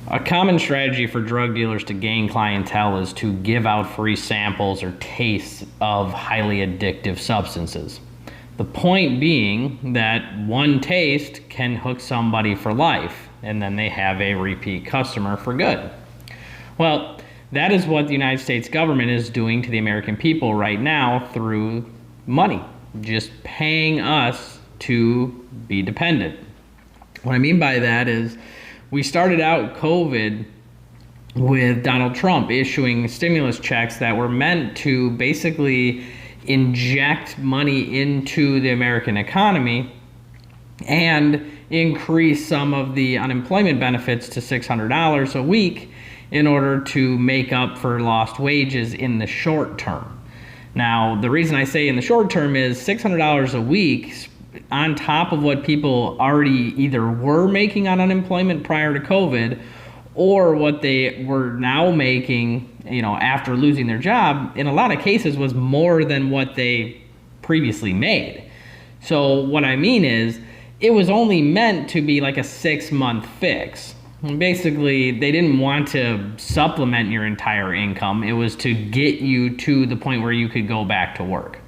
A common strategy for drug dealers to gain clientele is to give out free samples or tastes of highly addictive substances. The point being that one taste can hook somebody for life, and then they have a repeat customer for good. Well, that is what the United States government is doing to the American people right now through money, just paying us to be dependent. What I mean by that is we started out COVID with Donald Trump issuing stimulus checks that were meant to basically inject money into the American economy and increase some of the unemployment benefits to $600 a week in order to make up for lost wages in the short term. Now, the reason I say in the short term is $600 a week on top of what people already either were making on unemployment prior to COVID or what they were now making, after losing their job, in a lot of cases was more than what they previously made. So what I mean is it was only meant to be like a 6-month fix. Basically, they didn't want to supplement your entire income. It was to get you to the point where you could go back to work.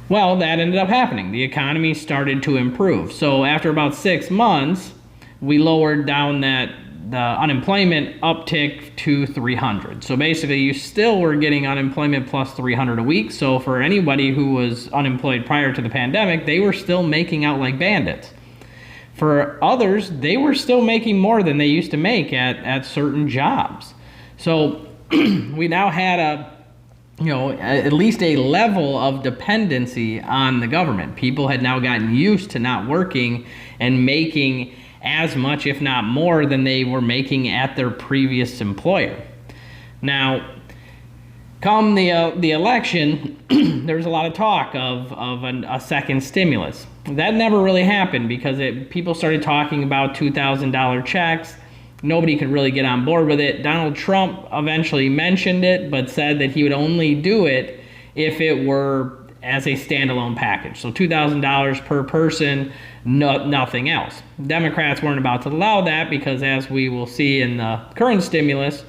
Well, that ended up happening. The economy started to improve. So after about 6 months, we lowered down the unemployment uptick to 300. So basically, you still were getting unemployment plus 300 a week. So for anybody who was unemployed prior to the pandemic, they were still making out like bandits. For others, they were still making more than they used to make at certain jobs. So we now had at least a level of dependency on the government. People had now gotten used to not working and making as much, if not more, than they were making at their previous employer. Now, come the election, there was a lot of talk of a second stimulus. That never really happened because people started talking about $2,000 checks. Nobody could really get on board with it. Donald Trump eventually mentioned it, but said that he would only do it if it were as a standalone package. So $2,000 per person, nothing else. Democrats weren't about to allow that because, as we will see in the current stimulus,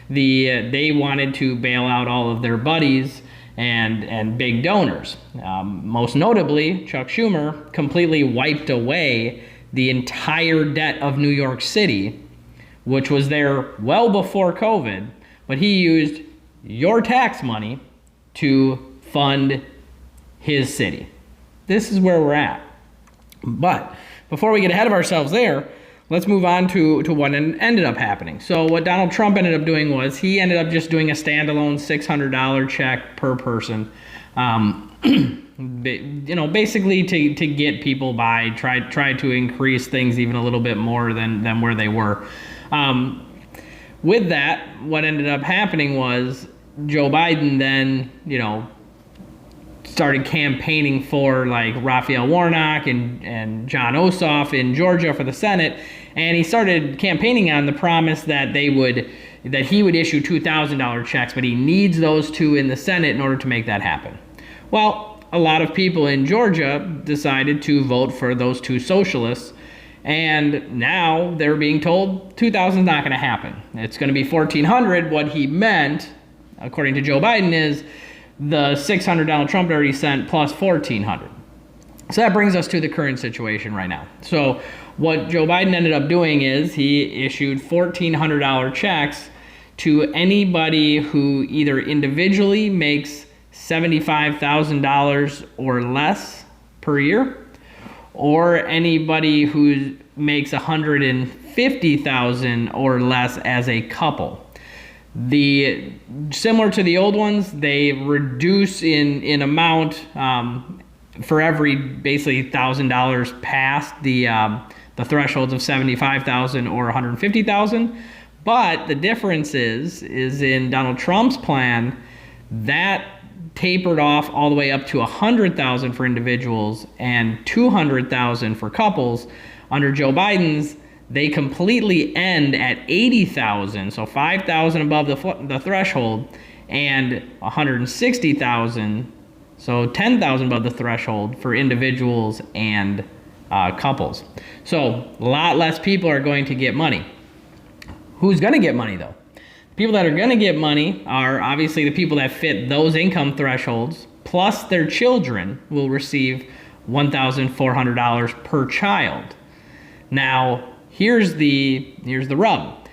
they wanted to bail out all of their buddies and big donors. Most notably, Chuck Schumer completely wiped away the entire debt of New York City, which was there well before COVID, but he used your tax money to fund his city. This is where we're at. But before we get ahead of ourselves there, let's move on to what ended up happening. So what Donald Trump ended up doing was he ended up just doing a standalone $600 check per person, basically to get people by, try to increase things even a little bit more than where they were. With that, what ended up happening was Joe Biden then, started campaigning for like Raphael Warnock and John Ossoff in Georgia for the Senate, and he started campaigning on the promise that he would issue $2,000 checks, but he needs those two in the Senate in order to make that happen. Well, a lot of people in Georgia decided to vote for those two socialists, and now they're being told 2,000 is not going to happen. It's going to be 1,400. What he meant, according to Joe Biden, is the 600 Donald Trump already sent plus 1,400. So that brings us to the current situation right now. So what Joe Biden ended up doing is he issued $1,400 checks to anybody who either individually makes $75,000 or less per year, or anybody who makes $150,000 or less as a couple. Similar to the old ones, they reduce in amount for every basically $1,000 past the thresholds of $75,000 or $150,000. But the difference is in Donald Trump's plan, that tapered off all the way up to $100,000 for individuals and $200,000 for couples. Under Joe Biden's, they completely end at $80,000, so $5,000 above the threshold, and $160,000, so $10,000 above the threshold for individuals and couples. So a lot less people are going to get money. Who's going to get money, though? The people that are going to get money are obviously the people that fit those income thresholds, plus their children will receive $1,400 per child. Now, here's the rub.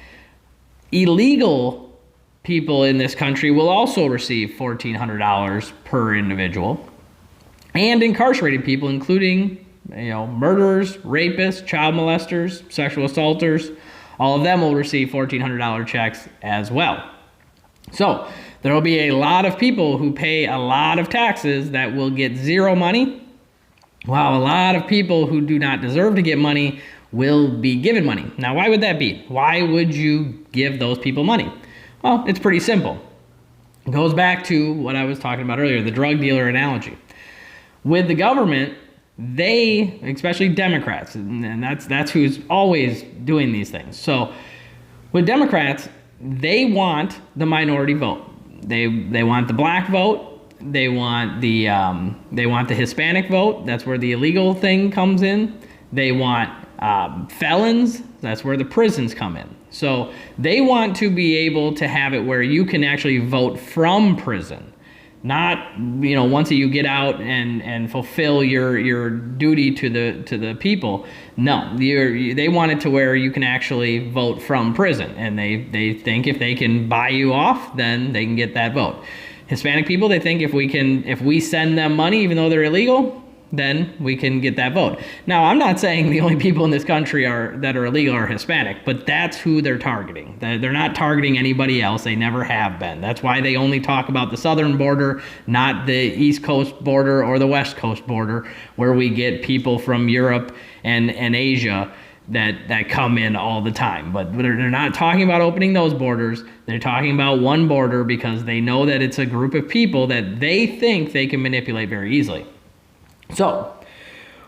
Illegal people in this country will also receive $1,400 per individual. And incarcerated people, including murderers, rapists, child molesters, sexual assaulters, all of them will receive $1,400 checks as well. So there will be a lot of people who pay a lot of taxes that will get zero money, while a lot of people who do not deserve to get money will be given money. Now, why would that be? Why would you give those people money? Well, it's pretty simple. It goes back to what I was talking about earlier, the drug dealer analogy. With the government, they, especially Democrats, and that's who's always doing these things. So with Democrats, they want the minority vote. They want the black vote. They want the Hispanic vote. That's where the illegal thing comes in. They want felons. That's where the prisons come in. So they want to be able to have it where you can actually vote from prison. Not, once you get out and fulfill your duty to the people. No, they want it to where you can actually vote from prison. And they think if they can buy you off, then they can get that vote. Hispanic people, they think if we send them money, even though they're illegal, then we can get that vote. Now, I'm not saying the only people in this country that are illegal are Hispanic, but that's who they're targeting. They're not targeting anybody else. They never have been. That's why they only talk about the southern border, not the East Coast border or the West Coast border, where we get people from Europe and Asia that come in all the time. But they're not talking about opening those borders. They're talking about one border because they know that it's a group of people that they think they can manipulate very easily. So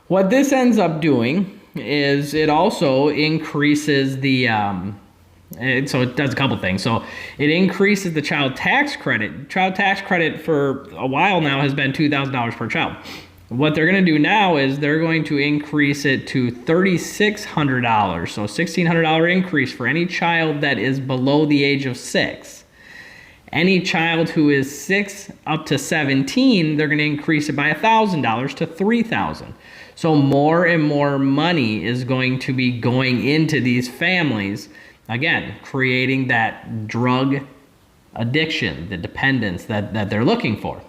what this ends up doing is it also increases the, so it does a couple things. So it increases the child tax credit. Child tax credit for a while now has been $2,000 per child. What they're going to do now is they're going to increase it to $3,600. So $1,600 increase for any child that is below the age of 6. Any child who is 6 up to 17, they're going to increase it by $1,000 to $3,000. So more and more money is going to be going into these families, again, creating that drug addiction, the dependence that they're looking for.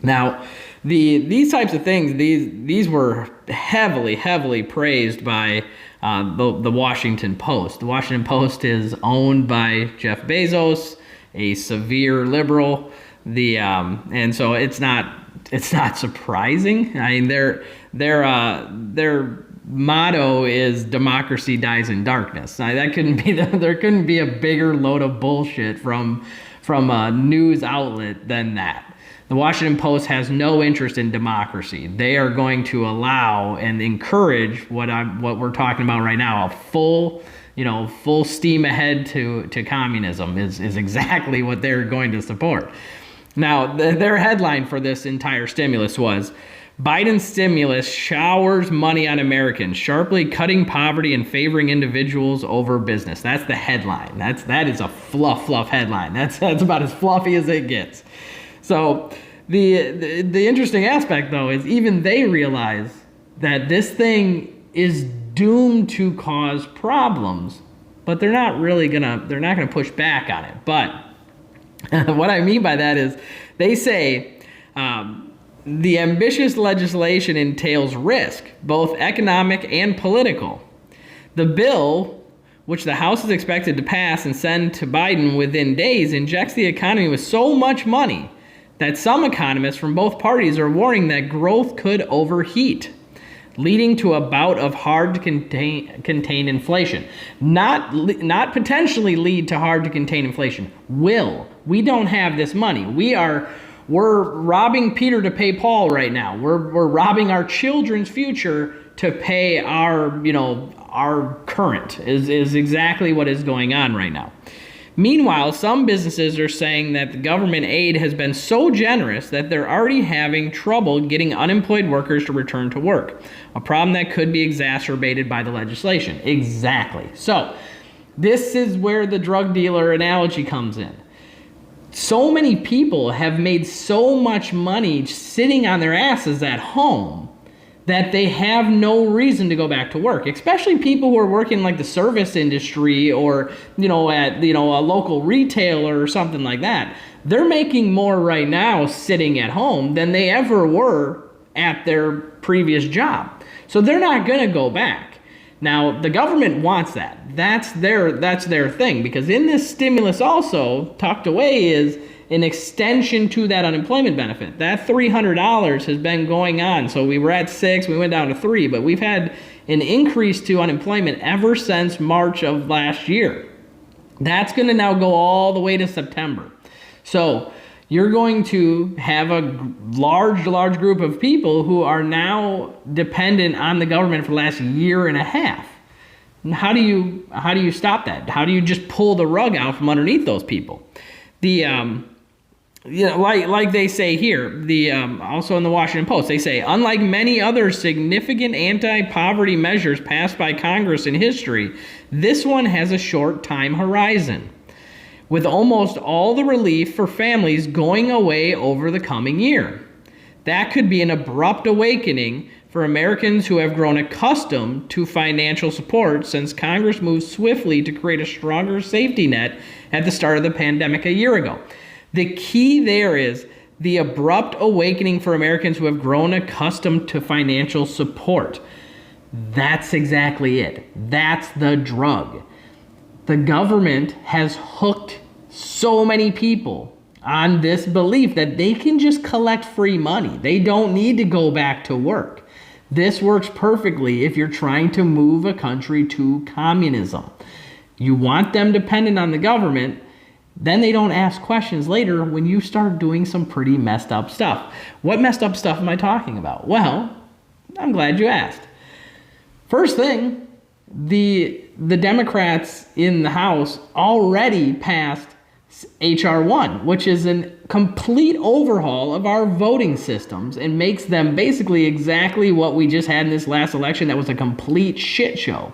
Now, these types of things, these were heavily praised by the Washington Post. The Washington Post is owned by Jeff Bezos, a severe liberal. And so it's not surprising. I mean, their motto is democracy dies in darkness. Now, there couldn't be a bigger load of bullshit from a news outlet than that. The Washington Post has no interest in democracy. They are going to allow and encourage what we're talking about right now, a full steam ahead to communism is exactly what they're going to support. Now, their headline for this entire stimulus was, Biden's stimulus showers money on Americans, sharply cutting poverty and favoring individuals over business. That's the headline. That is a fluff headline. That's about as fluffy as it gets. So the interesting aspect, though, is even they realize that this thing is doomed to cause problems, but they're not gonna push back on it. But what I mean by that is they say the ambitious legislation entails risk, both economic and political. The bill, which the House is expected to pass and send to Biden within days, injects the economy with so much money that some economists from both parties are warning that growth could overheat, leading to a bout of hard to contain inflation. Not potentially lead to hard to contain inflation. Will. We don't have this money. We're robbing Peter to pay Paul right now. We're robbing our children's future to pay our current is exactly what is going on right now. Meanwhile, some businesses are saying that the government aid has been so generous that they're already having trouble getting unemployed workers to return to work, a problem that could be exacerbated by the legislation. Exactly. So This is where the drug dealer analogy comes in. So many people have made so much money sitting on their asses at home that they have no reason to go back to work, especially people who are working like the service industry or, at, a local retailer or something like that. They're making more right now sitting at home than they ever were at their previous job. So they're not going to go back. Now, the government wants that. That's their thing, because in this stimulus also, tucked away is an extension to that unemployment benefit. That $300 has been going on. So we were at 6, we went down to 3, but we've had an increase to unemployment ever since March of last year. That's going to now go all the way to September. So you're going to have a large group of people who are now dependent on the government for the last year and a half. And how do you stop that? How do you just pull the rug out from underneath those people? Like they say here, also in the Washington Post, they say, unlike many other significant anti-poverty measures passed by Congress in history, this one has a short time horizon, with almost all the relief for families going away over the coming year. That could be an abrupt awakening for Americans who have grown accustomed to financial support since Congress moved swiftly to create a stronger safety net at the start of the pandemic a year ago. The key there is the abrupt awakening for Americans who have grown accustomed to financial support. That's exactly it. That's the drug. The government has hooked so many people on this belief that they can just collect free money. They don't need to go back to work. This works perfectly if you're trying to move a country to communism. You want them dependent on the government, then they don't ask questions later when you start doing some pretty messed up stuff. What messed up stuff am I talking about? Well, I'm glad you asked. First thing, the Democrats in the House already passed H.R. 1, which is a complete overhaul of our voting systems and makes them basically exactly what we just had in this last election that was a complete shit show.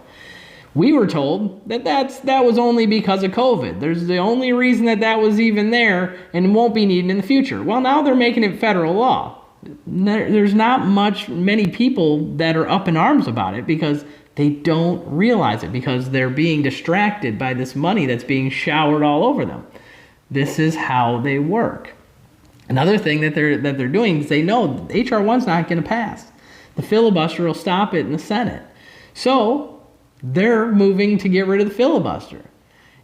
We were told that that was only because of COVID. There's the only reason that was even there and won't be needed in the future. Well, now they're making it federal law. There's not many people that are up in arms about it because they don't realize it, because they're being distracted by this money that's being showered all over them. This is how they work. Another thing that they're doing is they know H.R. 1's not going to pass. The filibuster will stop it in the Senate. So they're moving to get rid of the filibuster.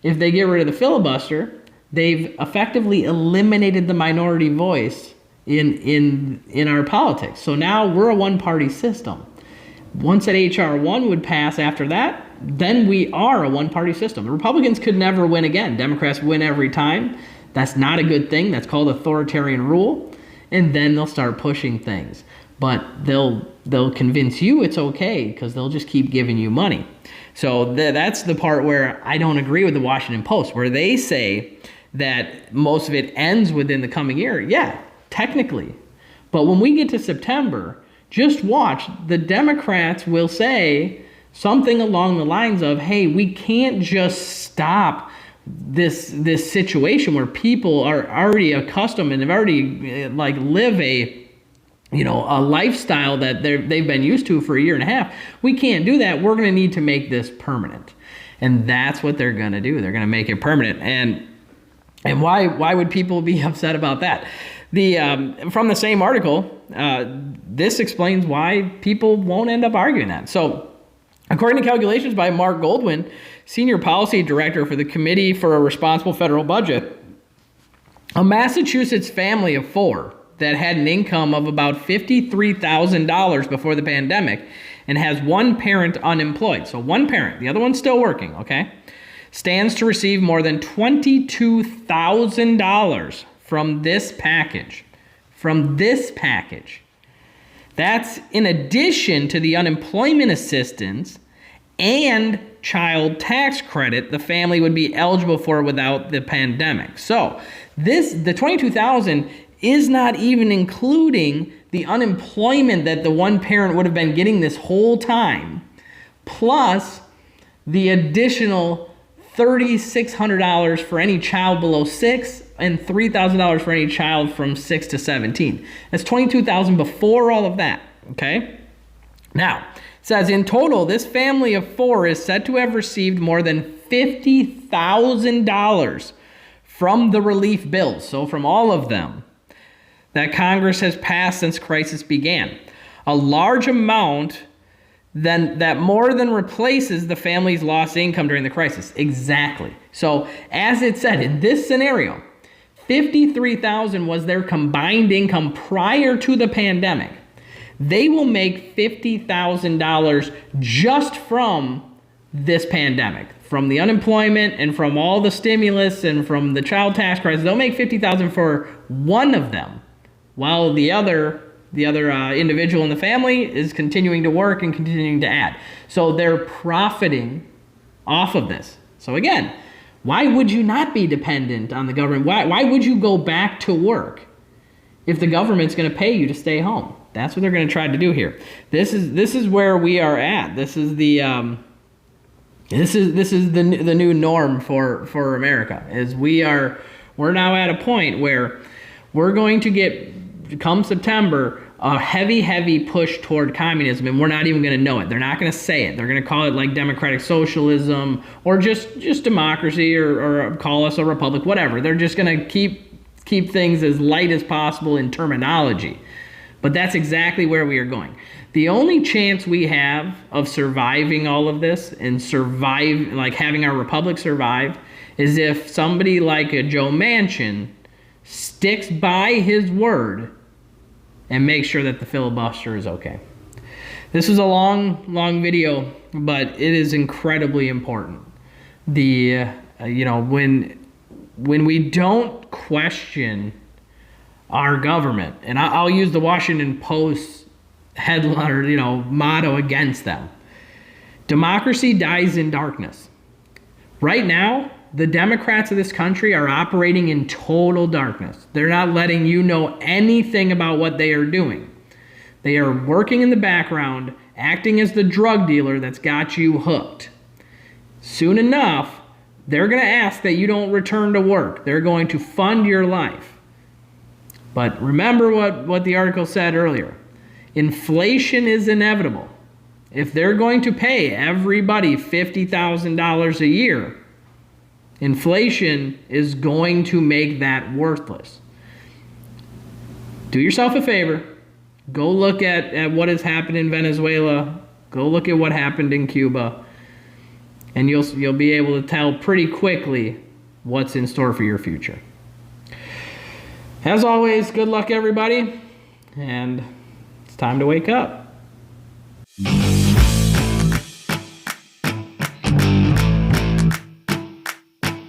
If they get rid of the filibuster, they've effectively eliminated the minority voice in our politics. So now we're a one-party system. Once that H.R. 1 would pass after that, then we are a one-party system. The Republicans could never win again. Democrats win every time. That's not a good thing. That's called authoritarian rule. And then they'll start pushing things. But they'll convince you it's okay because they'll just keep giving you money. So that's the part where I don't agree with the Washington Post, where they say that most of it ends within the coming year. Yeah, technically. But when we get to September, just watch. The Democrats will say something along the lines of, hey, we can't just stop this situation where people are already accustomed and have already live a lifestyle that they've been used to for a year and a half. We can't do that. We're going to need to make this permanent. And that's what they're going to do. They're going to make it permanent. And why would people be upset about that? From the same article, this explains why people won't end up arguing that. So, according to calculations by Mark Goldwyn, Senior Policy Director for the Committee for a Responsible Federal Budget, a Massachusetts family of 4 that had an income of about $53,000 before the pandemic and has one parent unemployed. So one parent, the other one's still working, okay? Stands to receive more than $22,000 from this package. From this package. That's in addition to the unemployment assistance and child tax credit the family would be eligible for without the pandemic. So the $22,000 is not even including the unemployment that the one parent would have been getting this whole time, plus the additional $3,600 for any child below 6 and $3,000 for any child from 6 to 17. That's $22,000 before all of that, okay? Now, it says in total, this family of 4 is said to have received more than $50,000 from the relief bills, so from all of them, that Congress has passed since crisis began. A large amount that more than replaces the family's lost income during the crisis. Exactly. So as it said, in this scenario, $53,000 was their combined income prior to the pandemic. They will make $50,000 just from this pandemic, from the unemployment and from all the stimulus and from the child tax credits. They'll make $50,000 for one of them, while the other individual in the family is continuing to work and continuing to add. So they're profiting off of this. So again, why would you not be dependent on the government? Why would you go back to work if the government's going to pay you to stay home? That's what they're going to try to do here. This is where we are at. This is the new norm for America. Is we're now at a point where we're going to get, come September, a heavy push toward communism, and we're not even going to know it. They're not going to say it. They're going to call it like democratic socialism or just democracy or call us a republic, whatever. They're just going to keep things as light as possible in terminology. But that's exactly where we are going. The only chance we have of surviving all of this and having our republic survive is if somebody like a Joe Manchin sticks by his word and makes sure that the filibuster is okay. This was a long video, but it is incredibly important. When we don't question our government, and I'll use the Washington Post headline or motto against them: democracy dies in darkness. Right now, the Democrats of this country are operating in total darkness. They're not letting you know anything about what they are doing. They are working in the background, acting as the drug dealer that's got you hooked. Soon enough, they're going to ask that you don't return to work. They're going to fund your life. But remember what the article said earlier. Inflation is inevitable. If they're going to pay everybody $50,000 a year, inflation is going to make that worthless. Do yourself a favor. Go look at what has happened in Venezuela. Go look at what happened in Cuba. And you'll be able to tell pretty quickly what's in store for your future. As always, good luck, everybody. And it's time to wake up.